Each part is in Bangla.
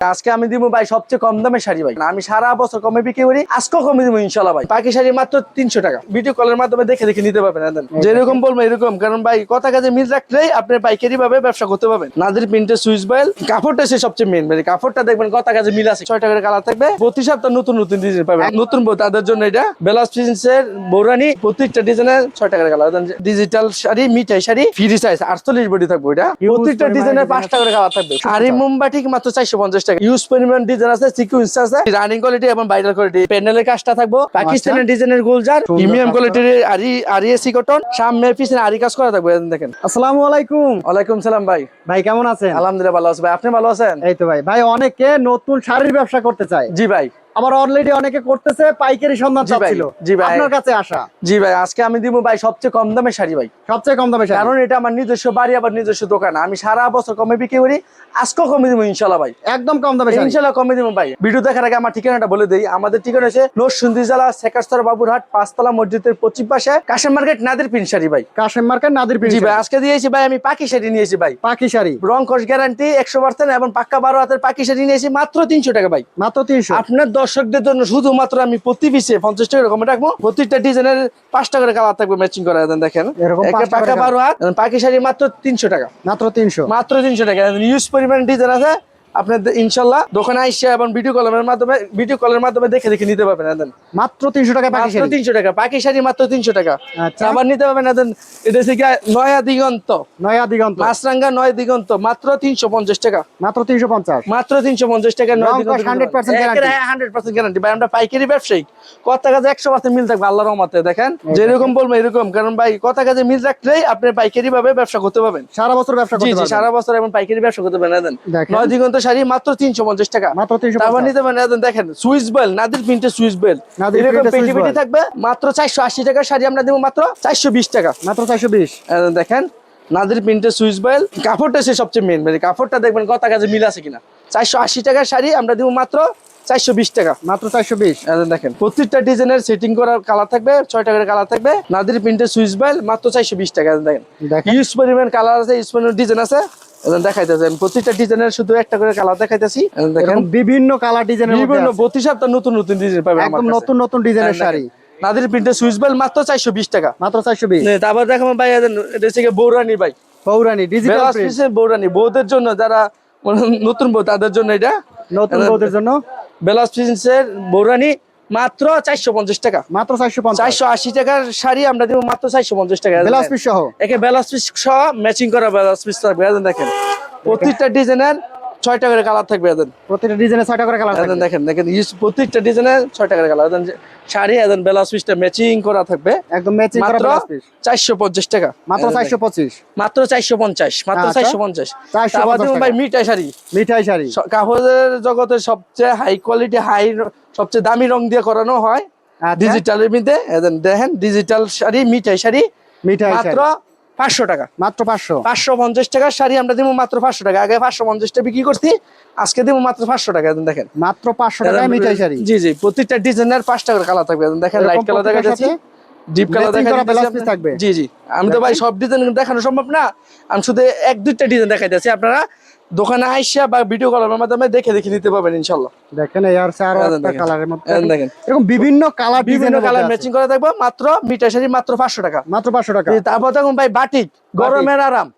আজকে আমি দিব ভাই সবচেয়ে কম দামে শাড়ি ভাই। আমি সারা বছর কমে বিক্রি করি, আজকেও কমে দিব ইনশাল্লাহ ভাই। পাকি শাড়ি মাত্র 300 টাকা। ভিডিও কলের মাধ্যমে দেখে দেখে নিতে পারবেন। যেরকম বলবো এরকম, কারণ ভাই কথা কাজে মিল রাখলেই আপনি পাইকারি ভাবে ব্যবসা করতে পারবেন। নাদের প্রিন্টের সুইচ বয়েল কাপড়টা সে সবচেয়ে মেন ভাই। কাপড়টা দেখবেন কথা কাজে মিল আছে। 6 টাকার কালার থাকবে, প্রতি সপ্তাহ নতুন নতুন ডিজাইন পাবেন। নতুন বউ তাদের জন্য এটা বেলাস প্রিন্সের বৌরানি, প্রত্যেকটা ডিজাইনের 6 টাকার কালার। ডিজিটাল শাড়ি, মিঠাই শাড়ি, ফ্রি সাইজ 48 বডি থাকবে। এটা প্রত্যেকটা ডিজাইনের 5 টাকার কালার থাকবে। আর এই মোমবাটি মাত্র 450 টাকা। ইউজ পরিমাণ ডিজাইন আছে, সিকোয়েন্স আছে, রানিং কোয়ালিটি এবং ভাইরাল কোয়ালিটি। প্যানেলের কাজটা থাকবো পাকিস্তানের ডিজাইনের গোলজার, প্রিমিয়াম কোয়ালিটির আরিএসি কটন, সামনে পিছনে আরি কাজ করা থাকবে। দেখেন। আসসালামু আলাইকুম। ওয়ালাইকুম সালাম ভাই। ভাই কেমন আছেন? আলহামদুলিল্লাহ ভালো আছি ভাই, আপনি ভালো আছেন? এই তো ভাই। ভাই অনেকে নতুন শাড়ির ব্যবসা করতে চায়। জি ভাই। আবার অলরেডি অনেকে করতেছে, পাইকারি সন্ধান চাচ্ছিল। জি ভাই, আপনার কাছে আসা। জি ভাই, আজকে আমি দিব ভাই সবচেয়ে কম দামে শাড়ি ভাই। সবচেয়ে কম দামে শাড়ি, কারণ এটা আমার নিজস্ব বাড়ি, আবার নিজস্ব দোকান। আমি সারা বছর কমে বিক্রি করি, আজকেও কমে দিব ইনশাল্লাহ ভাই। একদম কম দামে শাড়ি ইনশাল্লাহ কমে দিব ভাই। ভিডিও দেখার আগে আমার ঠিকানাটা বলে দেই। আমাদের ঠিকানা হচ্ছে নরসিংদী জেলা শেখারচর বাবুরহাট, 5 তলা মসজিদের পশ্চিম পাশে, কাশেম মার্কেট, নাদের প্রিন্ট শাড়ি ভাই। Kashem market, Nadir print. জি ভাই, আজকে দিয়েছি ভাই আমি পাকি শাড়ি নিয়েছি ভাই। পাকি শাড়ি, রং কস গ্যারান্টি 100% এবং পাক্কা 12 হাতের পাকি শাড়ি নিয়েছি মাত্র 300 টাকা ভাই। মাত্র 300। আপনার দর্শকদের জন্য শুধুমাত্র আমি প্রতি পিসে 50 টাকা কমে রাখবো। প্রত্যেকটা ডিজাইনের 5 টাকা করে কালার থাকবে, ম্যাচিং করা। দেখেন এরকম পাক্কা 12 হাত পাকি শাড়ি মাত্র 300 টাকা। মাত্র 300। মাত্র 300 টাকা। ইউজ পরিমাণ ডিজাইন আছে। আপনার ইনশাল্লাহ দোকানে আইসা এবং ভিডিও কলের মাধ্যমে দেখে দেখে নিতে পারবেন। মাত্র 300 টাকা পাকি শাড়ি। 300 টাকা পাকি শাড়ি, মাত্র 300 টাকা। আচ্ছা। আবার নিতে পারবেন। এটা হচ্ছে নয়া দিগন্ত, নয়া দিগন্ত, মাছরাঙ্গা নয় দিগন্ত, মাত্র 350 টাকা। মাত্র 350। মাত্র 350 টাকা। 100% গ্যারান্টি। 100% গ্যারান্টি ভাই। আমরা পাইকারি ব্যবসায়ী, কথা কাজে 100% মিল থাকবে আল্লাহর রহমতে। দেখেন যেরকম বলবো এরকম, কারণ ভাই কথা কাজে মিল রাখলেই আপনি পাইকারি ভাবে ব্যবসা করতে পারবেন। সারা বছর ব্যবসা করতে পারবেন। সারা বছর এবং পাইকারি ব্যবসা করতে পারবেন। দেখেন। নয় দিগন্ত শাড়ি মাত্র 350 টাকা। মাত্র 350। তারপর নিতে পারেন। দেখেন সুইচ বেল, নাদির প্রিন্টের সুইচ বেল, এরকম পেটি পেটি থাকবে। মাত্র 480 টাকা শাড়ি আমরা দেবো মাত্র 420 টাকা। মাত্র 420। দেখেন নাদির প্রিন্টের সুইচ বেল, কাপড়টা সে সবচেয়ে মেন ভাই। কাপড়টা দেখবেন কথা কাজে মিল আছে কিনা। 480 টাকার শাড়ি আমরা দেবো মাত্র 420 টাকা। মাত্র 420। দেখেন প্রত্যেকটা ডিজাইনের সেটিং করা কালার থাকবে, 6 টাকার কালার থাকবে। নাদির প্রিন্টের সুইচ বেল মাত্র 420 টাকা। দেখেন ইউজ পরিমাণ কালার আছে, ইউজ পরিমাণ ডিজাইন আছে। দেখাইতেছে প্রত্যেকটা ডিজাইনের শুধু একটা করে কালার দেখাইতেছি। দেখেন বিভিন্ন কালার ডিজাইনের মধ্যে বিভিন্ন প্রতি সপ্তাহ নতুন নতুন ডিজাইন পাবেন। একদম নতুন নতুন ডিজাইনের শাড়ি। নাদির প্রিন্টের সুইচ বেল মাত্র 420 টাকা। মাত্র 420। তারপর দেখাবো ভাই এটা হচ্ছে বৌরানি ভাই। পৌরানি ডিজিটাল প্রিন্ট। বৌরানি বউদের জন্য, যারা নতুন বউ তাদের জন্য এটা। নতুন বউদের জন্য বেলাস প্রিন্সের বৌরানি মাত্র 450 টাকা। মাত্র 450। 480 টাকার শাড়ি আমরা দিব মাত্র 450 টাকা। ব্লাউজ পিস সহ, একে ব্লাউজ পিস সহ ম্যাচিং করা ব্লাউজ পিস থাকবে। দেখেন প্রত্যেকটা ডিজাইনের 6 টাকার কালার থাকবে। প্রত্যেকটা ডিজাইনে 6 টাকা করে কালার থাকবে। দেখেন প্রত্যেকটা ডিজাইনের 6 টাকার কালার শাড়ি। ব্লাউজ পিসটা ম্যাচিং করা থাকবে, একদম ম্যাচিং করা ব্লাউজ পিস। 450 টাকা। মাত্র 425। মাত্র 450। মাত্র 450। আবার দেখুন ভাই মিঠাই শাড়ি। মিঠাই শাড়ি কাপড়ের জগতের সবচেয়ে হাই কোয়ালিটি, সবচেয়ে দামি রং দিয়ে করানো হয় ডিজিটালের মধ্যে। দেখেন ডিজিটাল শাড়ি, মিঠাই শাড়ি, মিঠাই মাত্র 500 টাকা। মাত্র 500। 550 টাকার শাড়ি আমরা দিব মাত্র 500 টাকা। আগে 550 টাকা বিক্রি করছি, আজকে দিব মাত্র 500 টাকা। দেখেন মাত্র 500 টাকায় মিঠাই শাড়ি। জি জি, প্রত্যেকটা ডিজাইনের 5 টাকার কালার থাকবে। দেখেন লাইট কালার দেখা যাচ্ছে, ডিপ কালার দেখা যাচ্ছে থাকবে। জি জি, আমি তো ভাই সব ডিজাইন দেখানো সম্ভব না, আমি শুধু 1-2টা ডিজাইন দেখাইতেছি। আপনারা দোকানে আইসা বা ভিডিও কলের মাধ্যমে দেখে দেখে নিতে পারবেন ইনশাআল্লাহ। দেখেন এই আর চার একটা কালারের মধ্যে দেখেন এরকম বিভিন্ন কালার, বিভিন্ন কালার ম্যাচিং করা থাকবে। মাত্র মিঠাই শাড়ি মাত্র 500 টাকা। মাত্র 500 টাকা। তারপর দেখুন ভাই বাটিক, গরমের আরাম।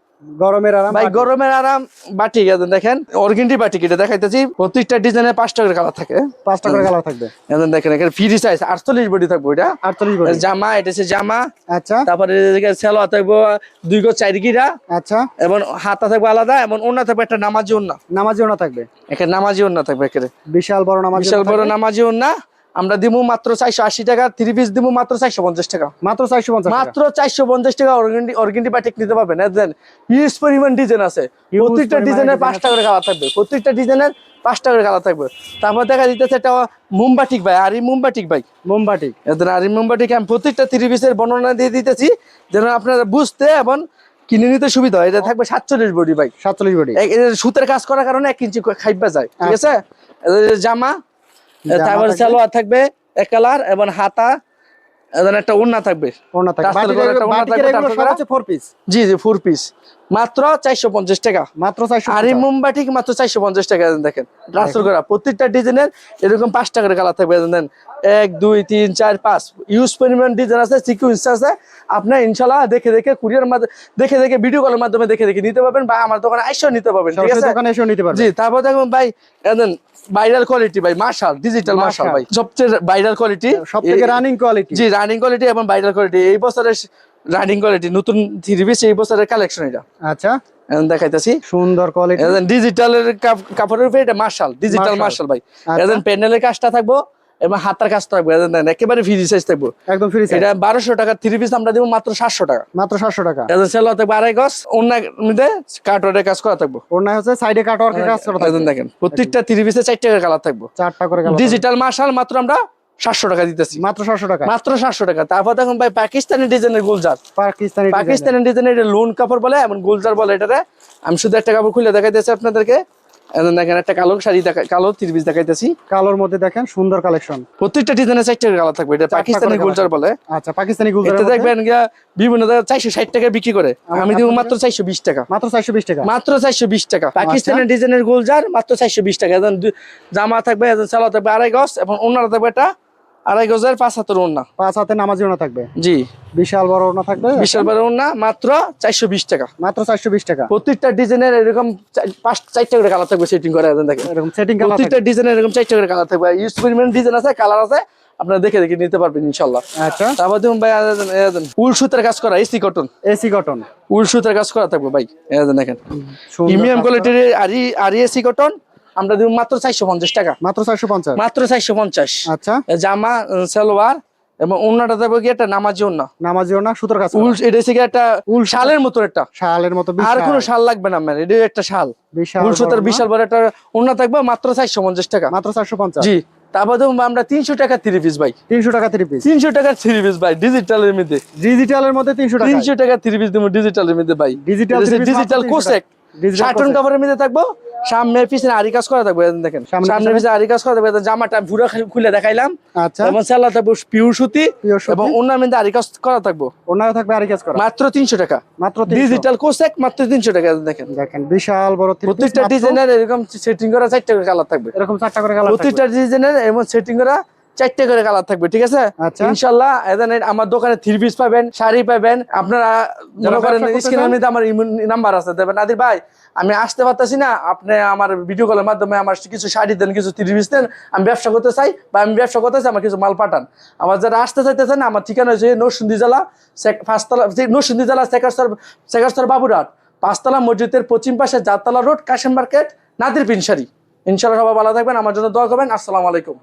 গরমের আরাম ভাই, গরমের আরাম বাটিক। দেখেন অর্গেন্ডি বাটিক, এটা দেখাইতেছি। প্রত্যেকটা ডিজাইনের 5 টাকার কালার থাকে, 5 টাকার কালার থাকবে। দেখেন এখানে ফ্রি সাইজ 48 বডি থাকবে। এটা 48 বডি জামা, এটা হচ্ছে জামা। আচ্ছা। তারপরে সেলোয়ার থাকবে 2 গজ 4 গিরা। আচ্ছা। এবং হাতা থাকবে আলাদা, এবং ওন্না থাকবে একটা নামাজি ওন্না। নামাজি ওন্না থাকবে, এখানে নামাজি ওন্না থাকবে। এখানে বিশাল বড় নামাজি, বিশাল বড় নামাজি ওন্না আমরা দিব মাত্র 480 টাকা। 3 পিস দিব মাত্র 450 টাকা। মাত্র 450। মাত্র 450 টাকা। অর্গেন্ডি বাটিক নিতে পারবেন। ইউজ পরিমাণ ডিজাইন আছে, প্রত্যেকটা ডিজাইনের 5 টাকার কালার থাকবে। প্রত্যেকটা ডিজাইনের 5 টাকার কালার থাকবে। তারপর দেখা দিতেছে একটা মোমবাটিক ভাই, আরি মোমবাটিক ভাই। মোমবাটিক, আরি মোমবাটিক আমি প্রত্যেকটা 3 পিসের বর্ণনা দিয়ে দিতেছি, যেন আপনারা বুঝতে এবং কিনে নিতে সুবিধা হয়। এটা থাকবে 47 বডি ভাই। 47 বডি। সুতের কাজ করার কারণে 1 ইঞ্চি খাইবা যায়, ঠিক আছে। জামা, তারপর সালোয়ার থাকবে 1 কালার, এবং হাতা, একটা ওড়না থাকবে। ওড়না থাকবে। বাটিকের এগুলো সব হচ্ছে 4 পিস। জি জি, 4 পিস। মাত্র 450 টাকা। মাত্র 450। আর এই মোমবাটিক মাত্র 450 টাকা। দেখেন রাসুল করা প্রত্যেকটা ডিজাইনের এরকম 5 টাকার কালার থাকবে। দেন 1 2 3 4 5 ইউজ পরিমাণ ডিজাইন আছে, সিকোয়েন্স আছে। আপনার ইনশাআল্লাহ দেখে দেখে কুরিয়ার মাধ্যমে দেখে দেখে ভিডিও কলের মাধ্যমে দেখে দেখে নিতে পারবেন, বা আমার দোকানে এসেও নিতে পারবেন। ঠিক আছে, দোকানে এসেও নিতে পারবেন। জি। তারপর দেখুন ভাই দেন ভাইরাল কোয়ালিটি ভাই, মার্শাল ডিজিটাল মার্শাল ভাই, সবচেয়ে ভাইরাল কোয়ালিটি, সবথেকে রানিং কোয়ালিটি। জি রানিং কোয়ালিটি এবং ভাইরাল কোয়ালিটি। এই বছরের রানিং কোয়ালিটি নতুন 3 পিস এই বছরের কালেকশন এটা। আচ্ছা, এখন দেখাইতাছি সুন্দর কোয়ালিটি। ডিজিটালের কাপড়ের উপরে এটা মার্শাল, ডিজিটাল মার্শাল ভাই। এখন প্যানেলের কাজটা থাকবো এবং হাতার কাজ থাকবে, একেবারে ফ্রি সাইজ থাকবো, একদম ফ্রি সাইজ। এটা 1200 টাকা 3 পিস আমরা দেবো মাত্র 700 টাকা। মাত্র 700 টাকা। এখন সেল থাকবে 2.5 গজ, অন্য মধ্যে কাটওয়ার্ডের কাজ করা থাকবো। ওর নাই হচ্ছে সাইডে কাটওয়ার্কের কাজ করা থাকবে। দেখেন প্রত্যেকটা 3 পিসে 4 টাকার কালার থাকবো, 4টা করে কালার। ডিজিটাল মার্শাল মাত্র আমরা 700 টাকা দিতেছি। মাত্র 700 টাকা। মাত্র 700 টাকা। তারপর দেখুন ভাই পাকিস্তানি ডিজাইনের গুলজার, পাকিস্তানি পাকিস্তানি ডিজাইনের এটা লোন কাপড় বলে, এমন গুলজার বলে এটারে। আমি শুধু একটা কাপড় খুলে দেখাইতেছি আপনাদেরকে। এখন দেখেন একটা কালো শাড়ি কালো 3 পিস দেখাইতেছি। কালোর মধ্যে দেখেন সুন্দর কালেকশন। প্রত্যেকটা ডিজাইনের 4 টাকা কালার থাকবে, এটা পাকিস্তানি গুলজার বলে। আচ্ছা, পাকিস্তানি গুলজার। এটা দেখবেন বিভিন্ন জায়গায় 460 টাকা বিক্রি করে, আমি দিব মাত্র 420 টাকা। মাত্র 420 টাকা। মাত্র 420 টাকা। পাকিস্তানি ডিজাইনের গুলজার মাত্র 420 টাকা। এখন জামা থাকবে, এখন সালোয়ার থাকবে 2.5 গজ এবং ওন্নাটা থাকবে এটা 2.5 গজের 5 হাতের ওন্না। 5 হাতে নামাজি ওনা থাকবে। জি, বিশাল বড় ওনা থাকবে। বিশাল বড় ওন্না মাত্র 420 টাকা। মাত্র 420 টাকা। প্রত্যেকটা ডিজাইনের এরকম 4 টাকা করে কালার থাকবে সেটিং করে। এখন দেখেন এরকম সেটিং কালার প্রত্যেকটা ডিজাইনের এরকম 4 টাকা করে কালার থাকবে। ইউজ পরিমাণ ডিজাইন আছে, কালার আছে, আপনারা দেখে দেখে নিতে পারবেন ইনশাআল্লাহ। আচ্ছা, তারপর দেখুন ভাই উল সুতার কাজ করা এসি কটন, এসি কটন। উল সুতার কাজ করা থাকবে ভাই। দেখেন প্রিমিয়াম কোয়ালিটির আরি এসি কটন আমরা দিব মাত্র 450 টাকা। মাত্র 450। মাত্র 450। আচ্ছা, জামা সালোয়ার এবং ওন্নাটা দেবো কি একটা নামাজি ওন্না, নামাজি ওনা সুতোর কাজ। উল এটা হচ্ছে একটা উল শালের মতো একটা, শালের মতো। আর কোনো শাল লাগবে না আমার, এটা একটা শাল। বিশাল উল সুতার বিশাল বড় একটা ওন্না থাকবে মাত্র 450 টাকা। মাত্র 450। জি। তারপর দেখুন আমরা 300 টাকা 3 পিস ভাই, 300 টাকা 3 পিস। 300 টাকা 3 পিস ভাই, ডিজিটালের মধ্যে। ডিজিটালের মধ্যে 300 টাকা। 300 টাকা 3 পিস দেবো ডিজিটালের মধ্যে ভাই। ডিজিটাল ডিজিটাল কোসেক শার্টন কাপড়ের মধ্যে থাকবো, সামনে পিছনে আরি কাজ করা থাকবে। দেখেন সামনে পিছনে আরি কাজ করা থাকবে। জামাটা পুরো খুলে দেখাইলাম। আচ্ছা, এবং সালোয়ার থাকবে পিওর সুতি এবং ওন্নার মধ্যে আরি কাজ করা থাকবে। ওনাও থাকবে আরি কাজ করা। মাত্র 300 টাকা। মাত্র 300। ডিজিটাল কোসেক মাত্র 300 টাকা। দেখেন দেখেন বিশাল বড় 3 পিস। প্রত্যেকটা ডিজাইনের এরকম সেটিং করা 4 টাকা কালার থাকবে। এরকম 4টা করে কালার থাকবে। প্রত্যেকটা ডিজাইনের এমন সেটিং করা 4 টাকা করে কালার থাকবে। ঠিক আছে, আচ্ছা, ইনশাআল্লাহ। আমার দোকানে 3 পিস পাবেন, শাড়ি পাবেন। আপনারা মনে করেন স্ক্রিনের মধ্যে আমার নাম্বার আছে, দেবেন নাদির ভাই আমি আসতে পারতেছি না, আপনি আমার ভিডিও কলের মাধ্যমে আমার কিছু শাড়ি দেন, কিছু 3 পিস দেন, আমি ব্যবসা করতে চাই বা আমি ব্যবসা করতে চাই, আমার কিছু মাল পাঠান। আমার যারা আসতে চাইতেছেন, আমার ঠিকানা হচ্ছে নরসিংদী জেলা 5তলা, নরসিংদী জেলা সেকারসর বাবুরহাট 5তলা মসজিদের পশ্চিম পাশে 4তলা রোড, কাশেম মার্কেট, নাদির পিনসারি। ইনশাআল্লাহ সবাই ভালো থাকবেন, আমার জন্য দোয়া করবেন। আসসালামু আলাইকুম।